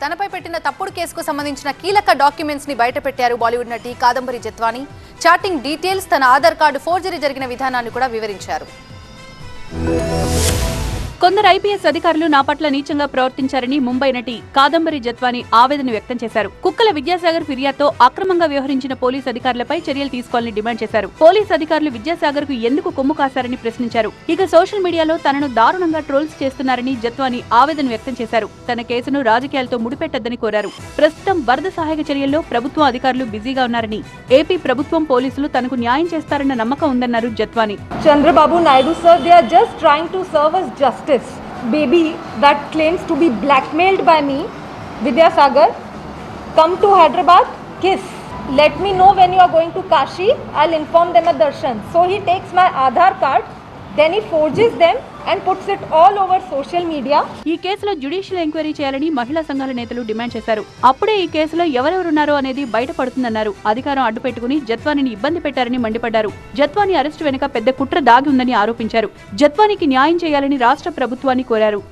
తనపై పెట్టిన తప్పుడు కేసుకు సంబంధించిన కీలక డాక్యుమెంట్స్ ని బయటపెట్టారు బాలీవుడ్ నటి కాదంబరి జత్వాని. చాటింగ్ డీటెయిల్స్, తన ఆధార్ కార్డు ఫోర్జరీ జరిగిన విధానాన్ని కూడా వివరించారు. కొందరు ఐపీఎస్ అధికారులు నా పట్ల నీచంగా ప్రవర్తించారని ముంబై నటి కాదంబరి జత్వాని ఆవేదన వ్యక్తం చేశారు. కుక్కల విద్యాసాగర్ ఫిర్యాదుతో అక్రమంగా వ్యవహరించిన పోలీసు అధికారులపై చర్యలు తీసుకోవాలని డిమాండ్ చేశారు. పోలీసు అధికారులు విద్యాసాగర్ కు ఎందుకు కొమ్ము కాశారని ప్రశ్నించారు. ఇక సోషల్ మీడియాలో తనను దారుణంగా ట్రోల్స్ చేస్తున్నారని జత్వాని ఆవేదన వ్యక్తం చేశారు. తన కేసును రాజకీయాలతో ముడిపెట్టద్దని కోరారు. ప్రస్తుతం వరద సహాయక చర్యల్లో ప్రభుత్వం అధికారులు బిజీగా ఉన్నారని, ఏపీ ప్రభుత్వం పోలీసులు తనకు న్యాయం చేస్తారన్న నమ్మకం ఉందన్నారు Jethwani. Chandrababu Naidu sir, they are just trying to serve us justice. Baby that claims to be blackmailed by me, Vidya Sagar, come to Hyderabad, kiss. Let me know when you are going to Kashi, I'll inform them at Darshan. So he takes my Aadhaar card, then he forges them and puts it all over social media. ఈ కేసులో judicial enquiry చేయాలని మహిళా సంఘాల నేతలు demand చేశారు. అప్పుడే ఈ కేసులో ఎవరెవరున్నారో అనేది బయటపడుతుందన్నారు. అధికారం అడ్డుపెట్టుకుని జత్వానిని ఇబ్బంది పెట్టారని మండిపడ్డారు. జత్వాని అరెస్టు వెనుక పెద్ద కుట్ర దాగి ఉందని ఆరోపించారు. జత్వానికి న్యాయం చేయాలని రాష్ట్ర ప్రభుత్వాన్ని కోరారు.